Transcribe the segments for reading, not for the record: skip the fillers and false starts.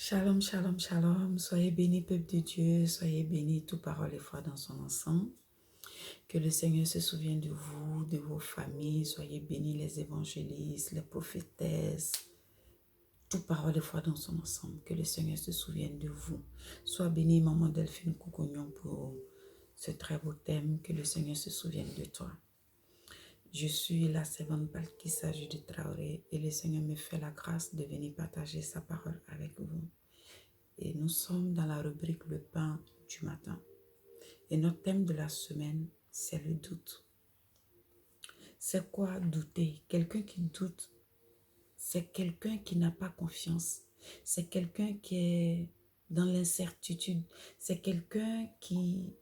Shalom, shalom, shalom. Soyez bénis, peuple de Dieu. Soyez bénis, toute parole et foi dans son ensemble. Que le Seigneur se souvienne de vous, de vos familles. Soyez bénis, les évangélistes, les prophétesses. Toute parole et foi dans son ensemble. Que le Seigneur se souvienne de vous. Sois béni, maman Delphine Koukognon, pour ce très beau thème. Que le Seigneur se souvienne de toi. Je suis la servante Balkissa Judith Traoré et le Seigneur me fait la grâce de venir partager sa parole avec vous. Et nous sommes dans la rubrique Le pain du matin. Et notre thème de la semaine, c'est le doute. C'est quoi douter? Quelqu'un qui doute, c'est quelqu'un qui n'a pas confiance. C'est quelqu'un qui est dans l'incertitude. C'est quelqu'un qui,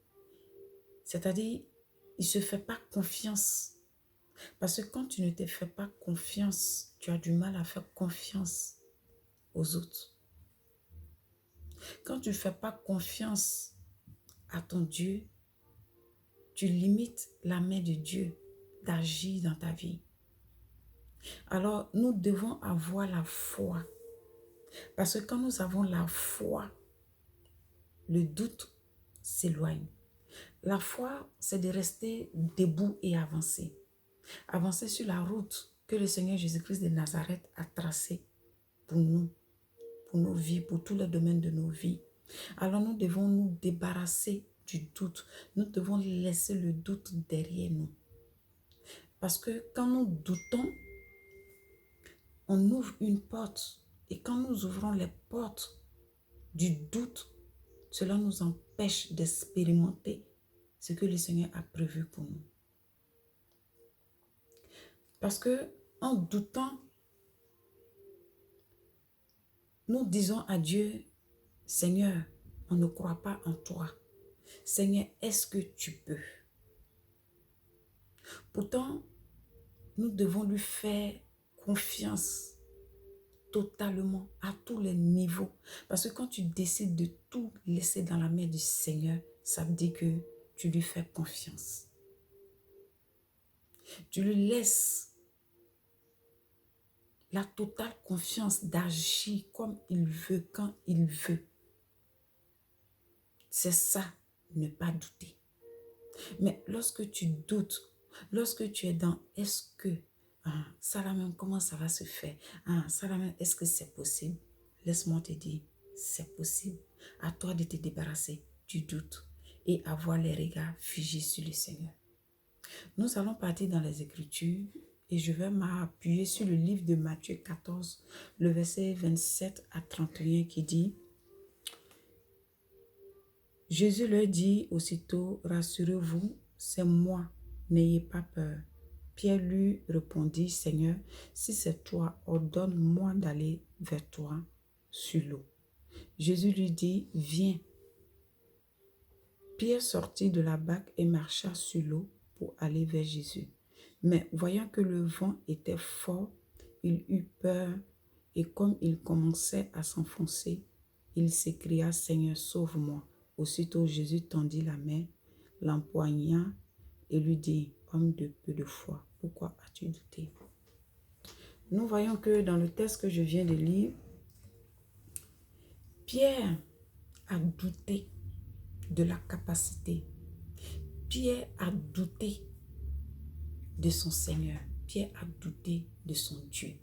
c'est-à-dire, il ne se fait pas confiance. Parce que quand tu ne te fais pas confiance, tu as du mal à faire confiance aux autres. Quand tu ne fais pas confiance à ton Dieu, tu limites la main de Dieu d'agir dans ta vie. Alors, nous devons avoir la foi. Parce que quand nous avons la foi, le doute s'éloigne. La foi, c'est de rester debout et avancer. Avancer sur la route que le Seigneur Jésus-Christ de Nazareth a tracée pour nous, pour nos vies, pour tous les domaines de nos vies. Alors, nous devons nous débarrasser du doute. Nous devons laisser le doute derrière nous. Parce que quand nous doutons, on ouvre une porte. Et quand nous ouvrons les portes du doute, cela nous empêche d'expérimenter ce que le Seigneur a prévu pour nous. Parce que en doutant, nous disons à Dieu, Seigneur, on ne croit pas en toi. Seigneur, est-ce que tu peux? Pourtant, nous devons lui faire confiance totalement, à tous les niveaux. Parce que quand tu décides de tout laisser dans la main du Seigneur, ça veut dire que tu lui fais confiance. Tu lui laisses la totale confiance d'agir comme il veut, quand il veut. C'est ça, ne pas douter. Mais lorsque tu doutes, lorsque tu es dans est-ce que, ça là même, comment ça va se faire? Ça là même, est-ce que c'est possible? Laisse-moi te dire, c'est possible. À toi de te débarrasser du doute et avoir les regards figés sur le Seigneur. Nous allons partir dans les Écritures et je vais m'appuyer sur le livre de Matthieu 14, le verset 27 à 31 qui dit: Jésus leur dit aussitôt, rassurez-vous, c'est moi, n'ayez pas peur. Pierre lui répondit, Seigneur, si c'est toi, ordonne-moi d'aller vers toi sur l'eau. Jésus lui dit, viens. Pierre sortit de la barque et marcha sur l'eau pour aller vers Jésus. Mais voyant que le vent était fort, il eut peur et comme il commençait à s'enfoncer, il s'écria, Seigneur, sauve-moi. Aussitôt Jésus tendit la main, l'empoigna et lui dit, homme de peu de foi, pourquoi as-tu douté? Nous voyons que dans le texte que je viens de lire, Pierre a douté de la capacité. Pierre a douté de son Seigneur. Pierre a douté de son Dieu.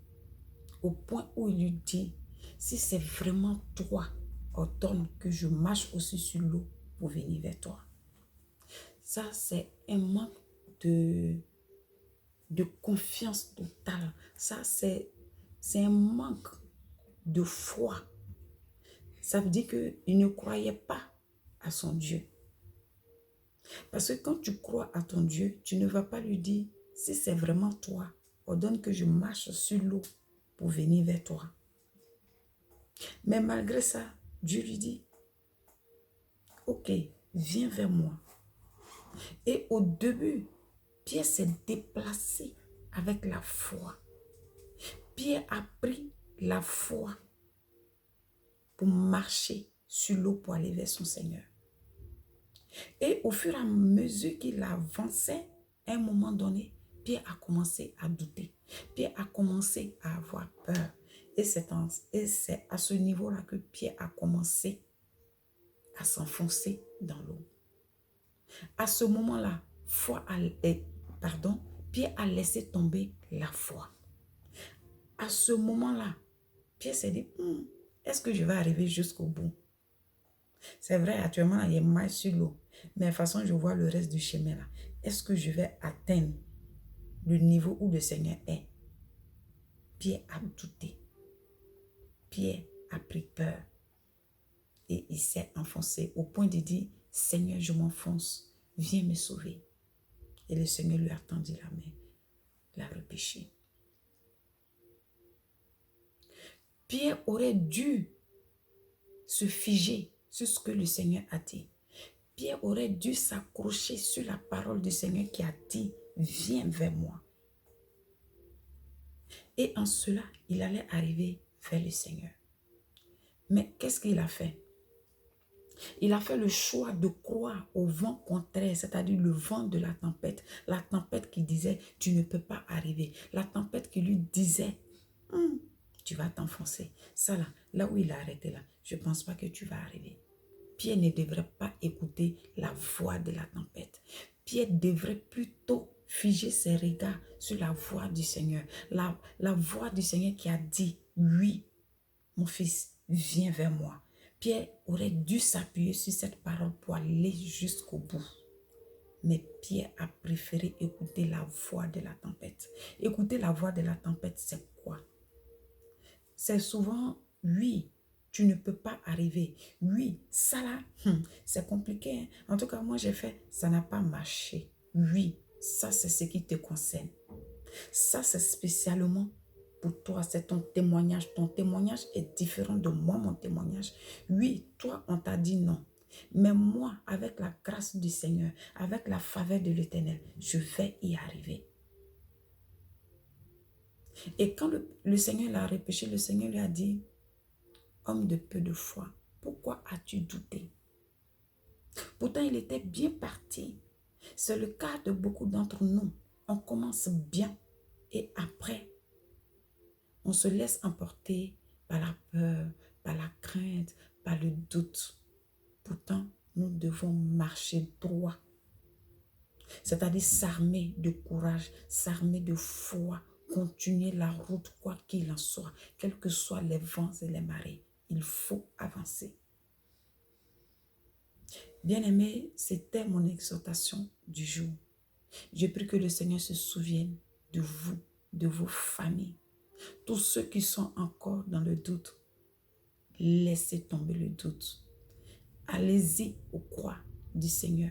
Au point où il lui dit, si c'est vraiment toi, ordonne que je marche aussi sur l'eau pour venir vers toi. Ça, c'est un manque de confiance totale. Ça, c'est un manque de foi. Ça veut dire qu'il ne croyait pas à son Dieu. Parce que quand tu crois à ton Dieu, tu ne vas pas lui dire, si c'est vraiment toi, ordonne que je marche sur l'eau pour venir vers toi. Mais malgré ça, Dieu lui dit, ok, viens vers moi. Et au début, Pierre s'est déplacé avec la foi. Pierre a pris la foi pour marcher sur l'eau pour aller vers son Seigneur. Et au fur et à mesure qu'il avançait, à un moment donné, Pierre a commencé à douter. Pierre a commencé à avoir peur. Et c'est à ce niveau-là que Pierre a commencé à s'enfoncer dans l'eau. À ce moment-là, Pierre a laissé tomber la foi. À ce moment-là, Pierre s'est dit, est-ce que je vais arriver jusqu'au bout? C'est vrai, actuellement, il y a mal sur l'eau. Mais de toute façon, je vois le reste du chemin là. Est-ce que je vais atteindre le niveau où le Seigneur est? Pierre a douté. Pierre a pris peur. Et il s'est enfoncé au point de dire, Seigneur, je m'enfonce. Viens me sauver. Et le Seigneur lui a tendu la main, l'a repêché. Pierre aurait dû se figer sur ce que le Seigneur a dit. Pierre aurait dû s'accrocher sur la parole du Seigneur qui a dit, viens vers moi. Et en cela, il allait arriver vers le Seigneur. Mais qu'est-ce qu'il a fait? Il a fait le choix de croire au vent contraire, c'est-à-dire le vent de la tempête qui disait, tu ne peux pas arriver. La tempête qui lui disait, tu vas t'enfoncer. Ça là où il a arrêté là, je ne pense pas que tu vas arriver. Pierre ne devrait pas écouter la voix de la tempête. Pierre devrait plutôt figer ses regards sur la voix du Seigneur. La voix du Seigneur qui a dit, oui, mon fils, viens vers moi. Pierre aurait dû s'appuyer sur cette parole pour aller jusqu'au bout. Mais Pierre a préféré écouter la voix de la tempête. Écouter la voix de la tempête, c'est quoi? C'est souvent, oui, tu ne peux pas arriver. Oui, ça là, c'est compliqué. Hein? En tout cas, moi j'ai fait, ça n'a pas marché. Oui, ça c'est ce qui te concerne. Ça c'est spécialement pour toi, c'est ton témoignage. Ton témoignage est différent de moi, mon témoignage. Oui, toi, on t'a dit non. Mais moi, avec la grâce du Seigneur, avec la faveur de l'Éternel, je vais y arriver. Et quand le Seigneur l'a repêché, le Seigneur lui a dit, homme de peu de foi, pourquoi as-tu douté? Pourtant, il était bien parti. C'est le cas de beaucoup d'entre nous. On commence bien et après, on se laisse emporter par la peur, par la crainte, par le doute. Pourtant, nous devons marcher droit. C'est-à-dire s'armer de courage, s'armer de foi, continuer la route quoi qu'il en soit, quels que soient les vents et les marées. Il faut avancer. Bien-aimés, c'était mon exhortation du jour. Je prie que le Seigneur se souvienne de vous, de vos familles. Tous ceux qui sont encore dans le doute, laissez tomber le doute. Allez-y aux croix du Seigneur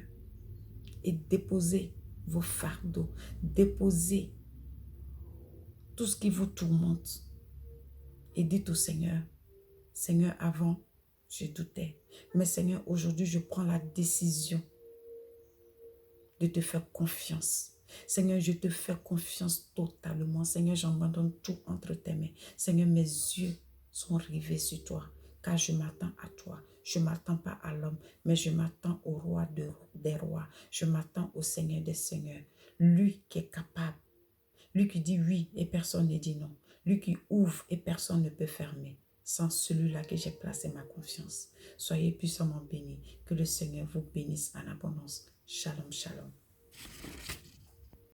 et déposez vos fardeaux, déposez tout ce qui vous tourmente et dites au Seigneur, Seigneur, avant, je doutais, mais Seigneur, aujourd'hui, je prends la décision de te faire confiance. Seigneur, je te fais confiance totalement. Seigneur, j'abandonne tout entre tes mains. Seigneur, mes yeux sont rivés sur toi, car je m'attends à toi. Je ne m'attends pas à l'homme, mais je m'attends au roi des rois. Je m'attends au Seigneur des seigneurs. Lui qui est capable. Lui qui dit oui et personne ne dit non. Lui qui ouvre et personne ne peut fermer. Sans celui-là que j'ai placé ma confiance. Soyez puissamment bénis. Que le Seigneur vous bénisse en abondance. Shalom, shalom.